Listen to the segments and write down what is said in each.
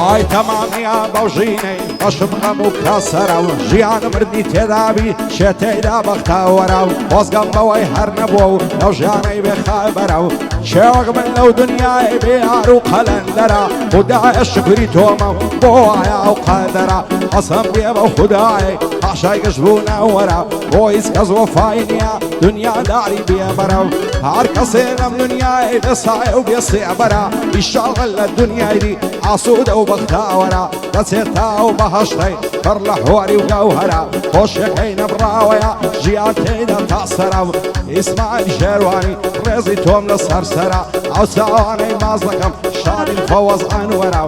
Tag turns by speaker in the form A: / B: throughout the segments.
A: ئای تەمامیا بەوژینەی بەشم غەم و کەسەرە و ژیانم مردی تێدابی شێتەیدا بەختاوەرە و خۆزگەم بەوەی هەر نەبووە و لەو ژیانەی بێخابەرە و شێوەک من لەو دنیای بێیار و قەلەندەرە خودایە شکری تۆمە بۆ وایە و قەدەرە قەسەم بێ بەو خودایە پاشای گەشت بوونەوەرە بۆ هیچ کەس وەفای نییە دنیاداری بێبەرە و هەر کەسێ لەم دنیای بێسایە و بێسێبەرە ئیشاڵڵا لە دنیای دی ئاسوودە و بەختاوەرە دەچێتە و بەهەشتەی پڕ لە حۆری و گەوهەرە خۆشیەکەی نەبراوەیە ژیان تێیدا تا سەرە و ئیسماعیل شێروانی ڕێزی تۆم لە سەرسەرە ئەو چاوانەی ماز دەکەم شادیم فەوەز ئەنوەرە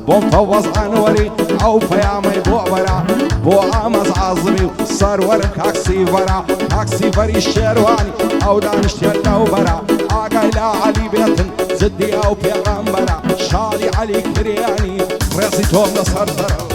A: بۆم فەوەز ئەنوەری ئەو پەیامەی بۆ بەرە بۆ ئامەز عازمی و سەروەرم کاکسیڤەرە کاکسیڤەری شێروانی ئەو دانیشتێ لەو بەرە ئاگای لا عەلی بێتن زدی ئەو پێغەمبەرە شاڵی عەلی کریانی ڕێزی تۆم لە سەرسەرە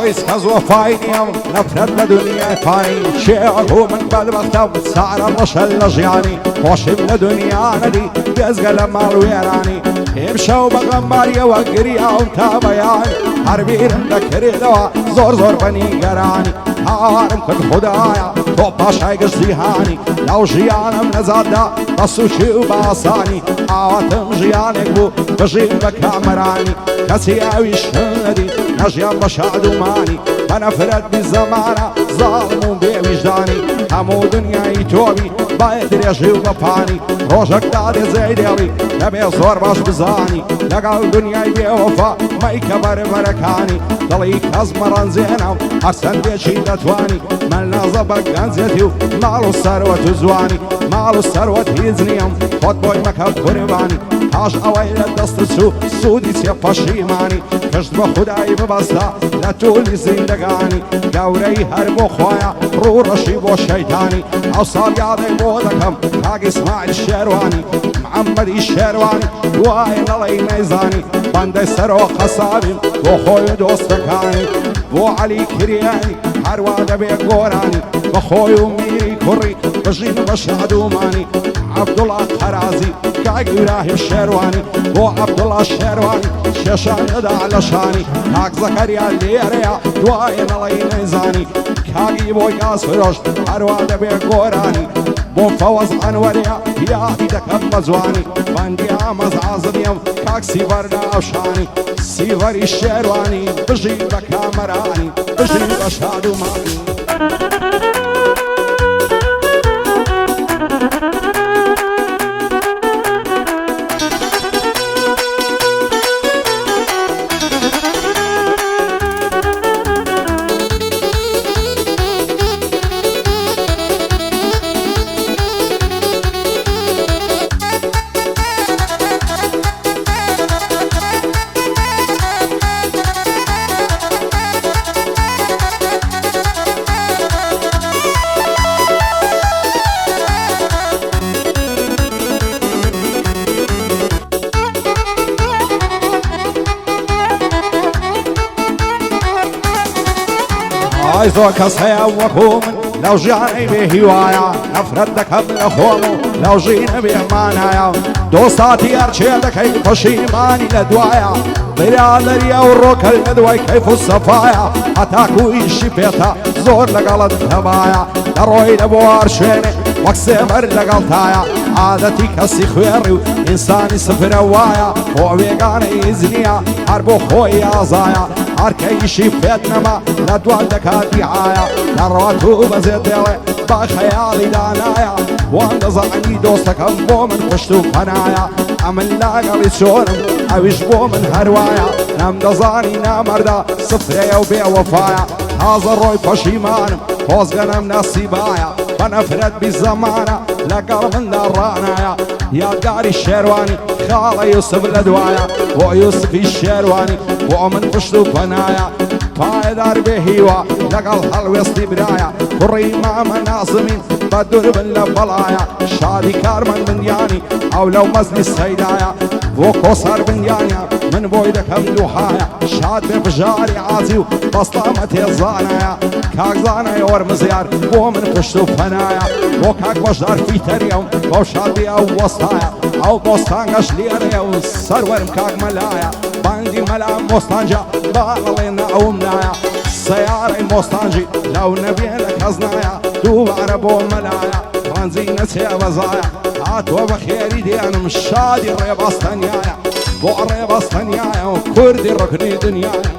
A: بۆیس کەس وەفای نییە نەفرەت لە دنیای پایین شێعر و من بەدبەختە سارە ڕەشە لە ژیانی خۆشیم لە دنیانەدی بێزگە لە ماڵ وێرانی هێم شەو بەغەمباریەوە گریاوم تا بەیان هەربیرم دەکرێتەوە زۆر زۆر بەنیگەرانی هاوارم کرد خودایە تۆ پاشای گشت جیهانی لەو ژیانم نەزاددا بە سوچی و باسانی ئاواتم ژیانێک بوو بژین بە کامەرانی کەسی ئەویش نەدی نەژیان بە شادومانی بە نەفرەتی زەمانە زاڵم و بێویژدانی هەموو دنیای تۆبی باید درێژی و بەپانی ڕۆژێک دادێزەی دێڵی دەبێ زۆر باش بزانی لەگەڵ دنیای بێوەفا مەیکە بەرەبەرەکانی دڵی کەس مەڕەنجێنە و هەر چەندێکی دەتوانی من نازە بە گەنجێتی و ماڵ و سەروەت و جوانی ماڵ و سەروەت هیچ نییەم خۆت بۆی مەکە قوربانی پاش ئەوەی لە دەستت چوو سوودی چێ پەشیمانی کەشت بە خودایی ببەستە لە توولی زیندەگانی گەورەی هەر بۆ خۆیە ڕوڕەشی بۆ شەیتانی ئەو ساڵ یادەی بۆ دەکەم کاک ئیسماعیل شێروانی محەممەدی شێروانی دوایە نەڵەی نەیزانی بەندەی سەرۆ قەسابیم بۆ خۆی و دۆستەکانی بۆ عەلی کریانی هەروە دەبێ گۆرانی بە خۆی و میری کوڕی بژین بە شادومانی عەبدوڵڵا قەرازی کاک ئیبراهیم شێروانی بۆ عەبدوڵڵا شێروانی شێشان دەدا لە شانی کاک زەکەریا لێرەیە دوایە نەڵەی نەیزانی کاگی بۆی گازفرۆش هەروە دەبێ گۆرانی بۆ فەوەز ئەنوەریە یادی دەکەم بە جوانی بەندی ئامەز عازمیم کاک سیڤەر ناوشانی سیڤەری شێروانی بژین بە کامەرانی بژین بە شادومانی ئای زۆر کەس هەیە وەکو من لەو ژیانەی بێ هیوایە نەفرەت دەکەم لە خۆم و لەو ژینە بێمانایە دۆستاتی هەرچێ دەکەی پەشیمانی لە دوایە برادەریە و ڕۆکەل لە دوای کەیف و سەفایە هەتاکو ئیشی پێتە زۆر لەگەڵت هەمایە دەڕۆی لە بۆ هەر شوێنێ وەک سێبەر لەگەڵ تایە عادەتی کەسی خوێڕی و ئینسانی سفرە وایە بۆ وێگانەی ئیزنیە هەر بۆ خۆی ئازایە هەرکەیشی فێت نەما لە دوان دەکاتی ئایا لە ڕات و بەزێت دێڵێ با خەیاڵی دانایە وان دەزانی دۆستەکەم بۆ من پشت و پەنایە ئەمن لاگەڵی چۆنم ئەویش بۆ من هەروایە نەم دەزانی نامەردا سفرەیە و بێوەفایە تازە ڕۆی پەشیمانم خۆزگەنم نەسیبایە بە نەفرەت بی زەمانە لەگەڵ مندا ڕانایە یادگاری شێروانی خاڵە یوسف لە دوایە بۆ یوسفی شێروانی بۆ من پشت و پەنایە پایدار بێ هیوە لەگەڵ هەڵوێستی برایە کوڕی مامە نازمین بە دووربن لە بەڵایە شادی کارمەن بندیانی ئەو لەو مەزنی سەیدایە بۆ کۆسەر بندیانە من بۆی دەکەم دووهایە شاد بێ بژاری عازی و بەستامە تێزانایە کاکزانای وەرمزیار بۆ من پشت و پەنایە بۆ کاک بەشدار فیتەریەم بۆ شادی ئەو وەستایە ئەو بۆستانگەش لێرەیە و سەروەرم کاک مەلایە باندی مەلا مۆستانجا باڵێنە ئەوم نایە سەیارەی مۆستانجی لەو نەبێنە کەس نایە دووبارە بۆ مەلایە ڕەنجی نەچێ بەزایە هاتووە بە خێری دێنم شادی ڕێبەستەنیایە بۆ ڕێبەستەنیایە و کوردی ڕکنی دنیایە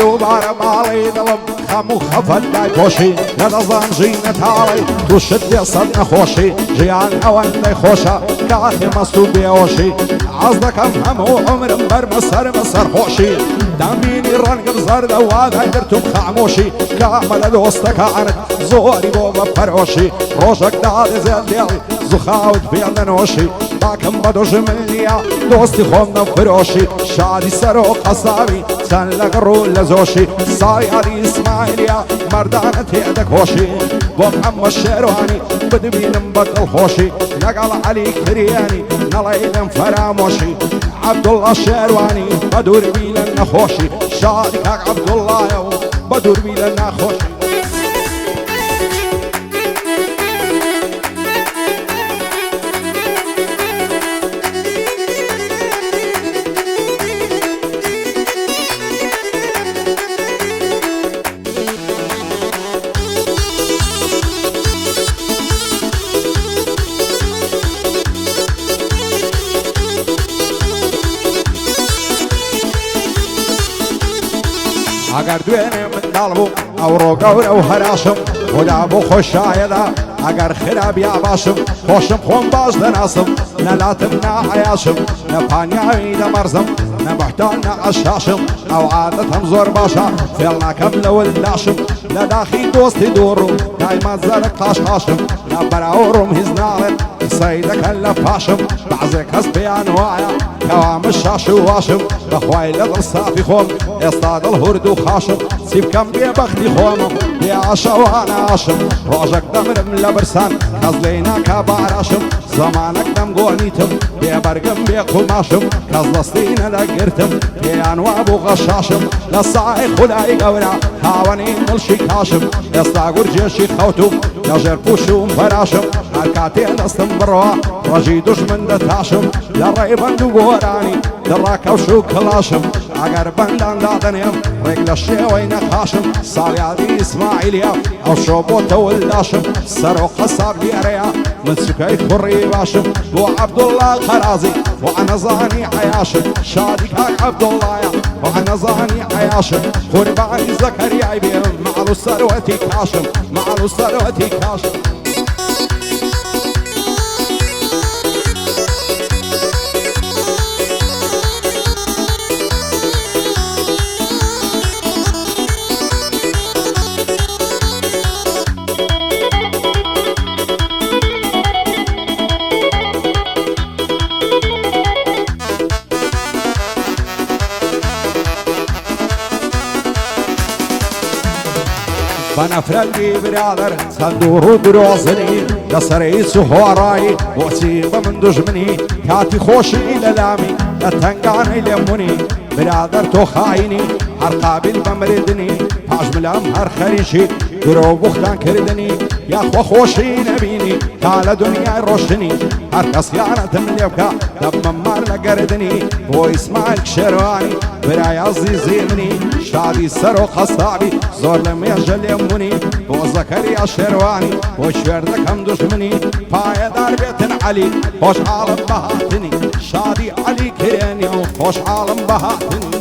A: دووبارە ماڵی دڵم خەم و خەفەت لای پۆشی نەدەزانژی نەتاڵی تووشت بێ سەد نەخۆشی ژیان ئەوەندەی خۆشە کاتێ مەست و بێهۆشی حەز دەکەم هەموو عمرم بەرمە سەرمە سەرخۆشی دەمبینی ڕەنگم زەردە وادای گرتم خامۆشی کامە لە دۆستەکانت زۆری بۆ بە پەرۆشی ڕۆژێک دادەزێت دێڵی زوخاوت پێ نەنۆشی باکەم بە دۆژمن نییە دۆستی خۆم نەفرۆشی شادی سەر و قەساوی چەند لەگەڕ و لە زۆشی سایاری ئیسماعیلیا مەردانە تێدەکۆشی بۆ محەممەد شێروانی بدبینم بە دڵخۆشی لەگەڵ عەلی کریانی نەڵێ لەم فەرامۆشی عەبدوڵڵا شێروانی بە دووربی لە نەخۆشی شادی کاک عەبدوڵڵایە و بە دووربی لە ناخۆشی ئەگەر دوێنێ منداڵ بوو ئەوڕۆ گەورە و هەراشم خدا بۆ خۆشایەدا ئەگەر خرابیا باشم خۆشم خۆم باش دەناسم نەلاتم نائەیاشم نەپانیاوی دەمەرزم نەبەحتان نەعەشاشم ئەو عادەتم زۆر باشە فێڵ ناکەم لە ولداشم لە داخی دۆستی دووڕ و دایما زەرک قاشقاشم لە بەراوڕم هیچ ناڵێت قسەی دەکەن لە پاشم بەعزێک هەست پێیان وایە کەوامە شاش و واشم بەخوای لە دڵ سافی خۆم ئێستا دڵ هورد و خاشم چی بکەم بێبەختی خۆمم بێ عاشەوانە عاشم ڕۆژێک دەمرم لە برسان کەس لێی ناکا باراشم زەمانەک دەمگۆنیتم بێبەرگم بێ قوماشم کەس دەستی نەدەگرتم پێیان وا بوو غەشاشم لە سای خودای گەورە هاوەنی دڵشی کاشم ئێستا گورجێشی خەوتوم لەژێر پوشوم بەراشم هەر کاتێ دەستم بڕوا ڕەژی دوژمن دەتاشم لە ڕێی بەند و گۆرانی دڕاکەوش و کڵاشم ئەگەر بەندان دادەنێم ڕێک لە شێوەی نەخاشم ساڵیادی ئیسماعیلیا ئەو شۆ بۆ تەولداشم سەر و قەساب لێرەیە من سوکەی کوڕی باشم بۆ عەبدوڵڵا خەرازی بۆ ئەنەزانی عەیاشم شادی کاک عەبدوڵڵایە بۆ ئەنەزانی عەیاشم قوربانی زەکەریای بێم ماڵ و سەروەتی کاشم ماڵ و سەروەتی کاشم بنفرقي برادر صندور دروزني لسري سهوراي وسيبه من دجمني كاتي خوشي للامي لتنقاني لموني برادر تو خايني هر قابل بمردني پاش ملام هر خريشي درو بختان كردني يا خو خوشي نبيني تالا دنيا روشني هر کس یانت مليبكا دب ممار لقردني هو اسماعيل شرواني براي عزيزي مني شادي سرو خصابي زور لم يجل يموني هو زكريا شرواني هو شوردك هم دشمني پايا دار بيتن علي خوش عالم بهاتني شادي علي كريني خوش عالم بهاتني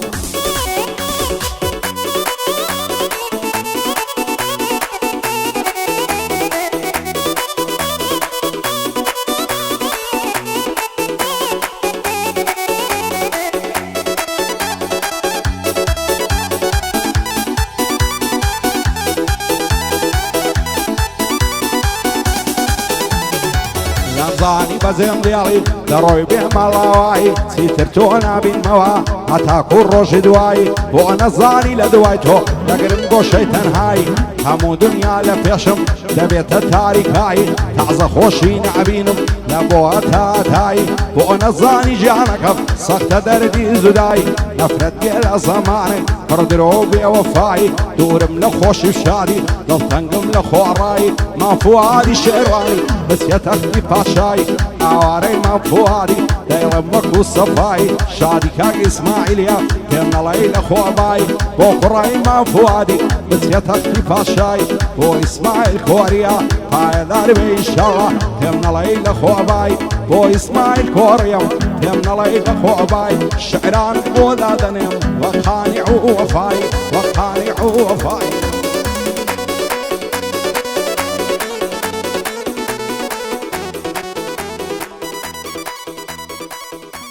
A: زاني بزين ديالي دروي بهم الله سيترتونا بالموا حتى كل روش دواي وانا زاني لدوايتو لقرم قوشي تنهاي همو دنيا لفيشم دبيت التاريخ هاي تعز خوشي نعبينم لبواتها تاي وانا زاني جانكف سخت دردي زداي نفرت قيل زماني فردرو بوفاي دورم لخوشي شادي ضلتنقم لخوراي ما فؤادي شيرواني بس يتخفي باشاي عواري ما فؤادي دايرم مكو صفاي شادي كاك اسماعيليا كنا ليلة خواباي بوقراي ما فؤادي بس يتخفي باشاي بو اسماعيل كوريا هاي داربي ان شاء الله كنا ليلة خواباي بو اسماعيل كوريا كنا ليلة خواباي شعران بوذا دنيم وقانع وفاي وقانع وفاي